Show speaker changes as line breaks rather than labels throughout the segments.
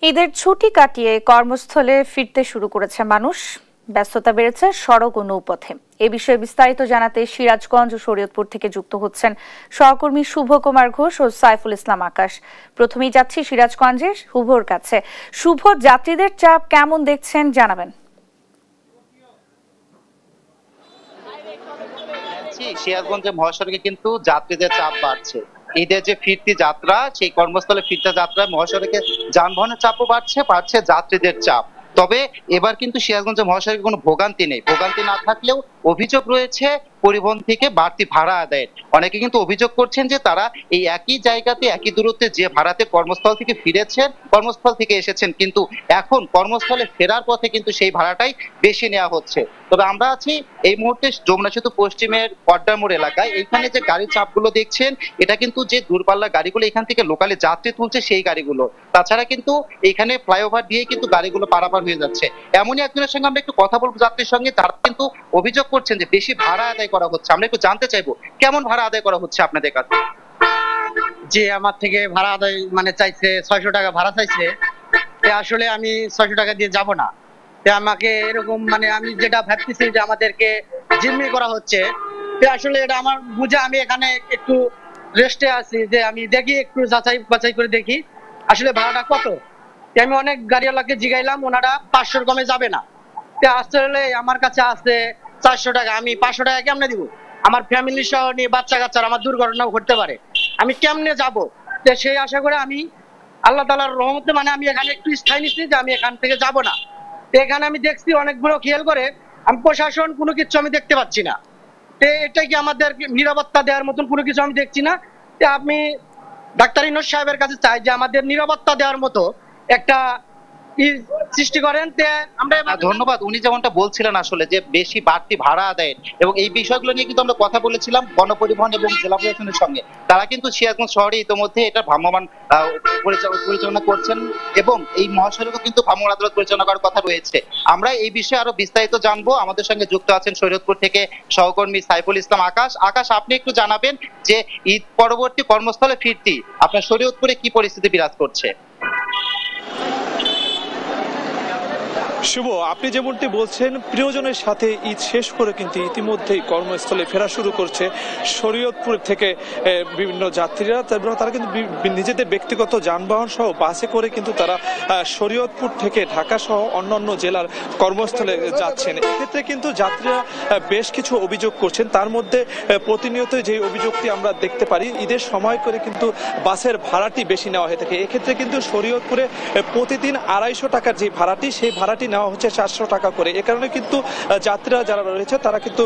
ঈদের ছুটি কাটিয়ে কর্মস্থলে ফিরতে শুরু করেছে মানুষ। ব্যস্ততা বেড়েছে সড়ক ও নৌপথে। এ বিষয়ে বিস্তারিত জানাতে সিরাজগঞ্জ ও শরীয়তপুর থেকে যুক্ত হচ্ছেন সহকর্মী শুভ কুমার ঘোষ ও সাইফুল ইসলাম আকাশ। প্রথমেই যাচ্ছি সিরাজগঞ্জের শুভর কাছে। শুভ, যাত্রীদের চাপ কেমন দেখছেন জানাবেন।
সিরাজগঞ্জে মহাসড়কে কিন্তু যাত্রীদের চাপ বাড়ছে। ঈদের যে ফিরতি যাত্রা, সেই কর্মস্থলে ফিরতে যাত্রায় মহাসড়কে যানবাহনের চাপও বাড়ছে যাত্রীদের চাপ। তবে এবার কিন্তু সিরাজগঞ্জে মহাসড়কে কোনো ভোগান্তি নেই। ভোগান্তি না থাকলেও অভিযোগ রয়েছে পরিবহন থেকে বাড়তি ভাড়া আদায়ের। অনেকে কিন্তু অভিযোগ করছেন যে তারা এই একই জায়গাতে একই দূরত্বে যে ভাড়াতে কর্মস্থল থেকে ফিরেছেন, কর্মস্থল থেকে এসেছেন, কিন্তু এখন কর্মস্থলে ফেরার পথে কিন্তু সেই ভাড়াটাই বেশি নেওয়া হচ্ছে। তবে আমরা আছি এই মুহূর্তে যমুনা সেতু পশ্চিমের পদ্মার মোড় এলাকায়। এইখানে যে গাড়ির চাপগুলো দেখছেন, এটা কিন্তু যে দূরপাল্লা গাড়িগুলো এখান থেকে লোকালে যাত্রী তুলছে সেই গাড়িগুলো। তাছাড়া কিন্তু এখানে ফ্লাইওভার দিয়ে কিন্তু গাড়িগুলো পারাপার হয়ে যাচ্ছে। এমনই একজনের সঙ্গে আমরা একটু কথা বলবো যাত্রীর সঙ্গে, তারা কিন্তু অভিযোগ করছেন যে বেশি ভাড়া আদায় করা হচ্ছে। আমরা একটু জানতে চাইবো কেমন ভাড়া আদায় করা হচ্ছে আপনাদের কাছে।
যে আমার থেকে ভাড়া আদায় চাইছে 600 টাকা ভাড়া চাইছে। আসলে আমি 600 টাকা দিয়ে যাব না। আমাকে এরকম আমি যেটা ভাবতেছি যে আমাদেরকে জিম্মি করা হচ্ছে, আসলে এটা আমার বুঝে আমি এখানে একটু রেস্টে আছি, যে আমি দেখি একটু যাচাই বাছাই করে দেখি আসলে ভাড়াটা কত। আমি অনেক গাড়িওয়ালাকে জিগাইলাম, ওনারা 500 কমে যাবে না। আসলে আমার কাছে আছে 400 টাকা। আমি 500 টাকা কেমনে দিব? আমার ফ্যামিলি সহ নিয়ে বাচ্চা কাচ্চার আমার দুর্ঘটনাও ঘটতে পারে, আমি কেমনে যাব? সেই আশা করে আমি আল্লাহ তাআলার রহমতে আমি এখানে একটু স্থায়ী নিচ্ছি যে আমি এখান থেকে যাব না। এখানে আমি দেখছি অনেকগুলো খেয়াল করে আমি প্রশাসন কোনো কিছু আমি দেখতে পাচ্ছি না। এটা কি আমাদের নিরাপত্তা দেওয়ার মতন কোনো কিছু আমি দেখছি না। আপনি ডাক্তার ইউনূস সাহেবের কাছে চাই যে আমাদের নিরাপত্তা দেওয়ার মতো একটা সৃষ্টি করেন।
ধন্যবাদ। উনি যেমনটা বলছিলেন আসলে যে বেশি বাড়তি ভাড়া আদায়ের, এবং এই বিষয়গুলো নিয়ে কিন্তু আমরা কথা বলেছিলাম গণপরিবহন এবং জেলা প্রশাসনের সঙ্গে। তারা কিন্তু সিরাজগঞ্জ শহরে ইতিমধ্যে এটা ভ্রাম্যমাণ পরিচালনা করছেন, এবং এই মহাসড়কও কিন্তু ভ্রাম্যমাণ আদালত পরিচালনা করার কথা রয়েছে। আমরা এই বিষয়ে আরো বিস্তারিত জানবো। আমাদের সঙ্গে যুক্ত আছেন শরীয়তপুর থেকে সহকর্মী সাইফুল ইসলাম আকাশ। আকাশ, আপনি একটু জানাবেন যে ঈদ পরবর্তী কর্মস্থলে ফিরতি আপনার শরীয়তপুরে কি পরিস্থিতি বিরাজ করছে?
শুভ, আপনি যেমনটি বলছেন, প্রিয়জনের সাথে ঈদ শেষ করে কিন্তু ইতিমধ্যেই কর্মস্থলে ফেরা শুরু করছে শরীয়তপুর থেকে বিভিন্ন যাত্রীরা। তারা কিন্তু নিজেদের ব্যক্তিগত যানবাহন সহ বাসে করে কিন্তু তারা শরীয়তপুর থেকে ঢাকা সহ অন্যান্য জেলার কর্মস্থলে যাচ্ছেন। এক্ষেত্রে কিন্তু যাত্রীরা বেশ কিছু অভিযোগ করছেন। তার মধ্যে প্রতিনিয়ত যে অভিযোগটি আমরা দেখতে পারি, ঈদের সময় করে কিন্তু বাসের ভাড়াটি বেশি নেওয়া হয়ে থাকে। এক্ষেত্রে কিন্তু শরীয়তপুরে প্রতিদিন 250 টাকার যে ভাড়াটি, সেই ভাড়াটি নেওয়া হচ্ছে 400 টাকা করে। এ কারণে কিন্তু যাত্রীরা যারা রয়েছে তারা কিন্তু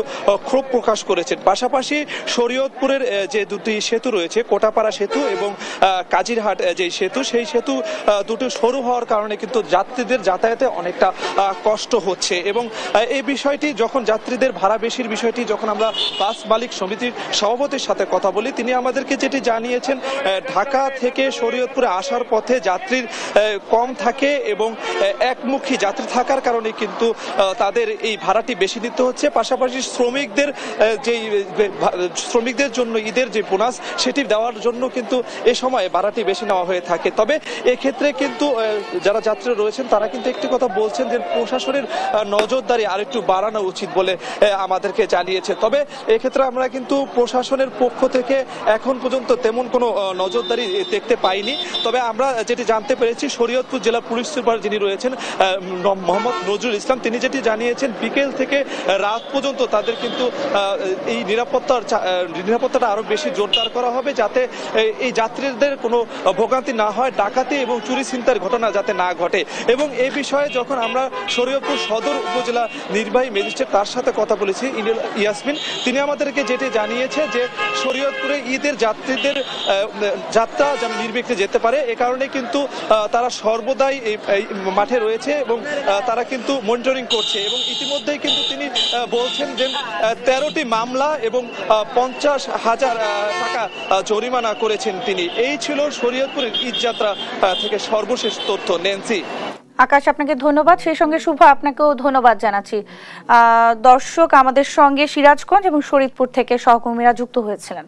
ক্ষোভ প্রকাশ করেছেন। পাশাপাশি শরীয়তপুরের যে দুটি সেতু রয়েছে, কোটাপাড়া সেতু এবং কাজিরহাট যে সেতু, সেই সেতু দুটো সরু হওয়ার কারণে কিন্তু যাত্রীদের যাতায়াতে অনেকটা কষ্ট হচ্ছে। এবং এই বিষয়টি যখন যাত্রীদের ভাড়া বেশির বিষয়টি যখন আমরা বাস মালিক সমিতির সভাপতির সাথে কথা বলি, তিনি আমাদেরকে যেটি জানিয়েছেন, ঢাকা থেকে শরীয়তপুরে আসার পথে যাত্রীর কম থাকে এবং একমুখী যাত্রী থাকার কারণে কিন্তু তাদের এই ভাড়াটি বেশি দিতে হচ্ছে। পাশাপাশি শ্রমিকদের জন্য ঈদের যে বোনাস, সেটি দেওয়ার জন্য কিন্তু এ সময় ভাড়াটি বেশি নেওয়া হয়ে থাকে। তবে এক্ষেত্রে কিন্তু যারা যাত্রী রয়েছেন তারা কিন্তু একটি কথা বলছেন যে প্রশাসনের নজরদারি আরেকটু বাড়ানো উচিত বলে আমাদেরকে জানিয়েছে। তবে এক্ষেত্রে আমরা কিন্তু প্রশাসনের পক্ষ থেকে এখন পর্যন্ত তেমন কোনো নজরদারি দেখতে পাইনি। তবে আমরা যেটি জানতে পেরেছি, শরীয়তপুর জেলা পুলিশ সুপার যিনি রয়েছেন মোহাম্মদ নজরুল ইসলাম, তিনি যেটি জানিয়েছেন, বিকেল থেকে রাত পর্যন্ত তাদের কিন্তু এই নিরাপত্তাটা আরো বেশি জোরদার করা হবে, যাতে এই যাত্রীদের কোনো ভোগান্তি না হয়, ডাকাতি এবং চুরি ছিনতাইয়ের ঘটনা যাতে না ঘটে। এবং এই বিষয়ে যখন আমরা শরীয়তপুর সদর উপজেলা নির্বাহী ম্যাজিস্ট্রেট তার সাথে কথা বলেছি, ইয়াসমিন, তিনি আমাদেরকে যেটি জানিয়েছে যে শরীয়তপুরে ঈদের যাত্রীদের যাত্রা যেন নির্বিঘ্নে যেতে পারে, এ কারণে কিন্তু তারা সর্বদাই এই মাঠে রয়েছে এবং তারা কিন্তু মনিটরিং করছে। এবং ইতিমধ্যেই কিন্তু তিনি বলছেন যে 13টি মামলা এবং 50,000 টাকা জরিমানা করেছেন তিনি। এই ছিল শরীয়তপুরের ঈদ যাত্রা থেকে সর্বশেষ তথ্য। নেন্সি।
আকাশ, আপনাকে ধন্যবাদ। সেই সঙ্গে শুভ, আপনাকেও ধন্যবাদ জানাচ্ছি। দর্শক, আমাদের সঙ্গে সিরাজগঞ্জ এবং শরীয়তপুর থেকে সহকর্মীরা যুক্ত হয়েছিলেন।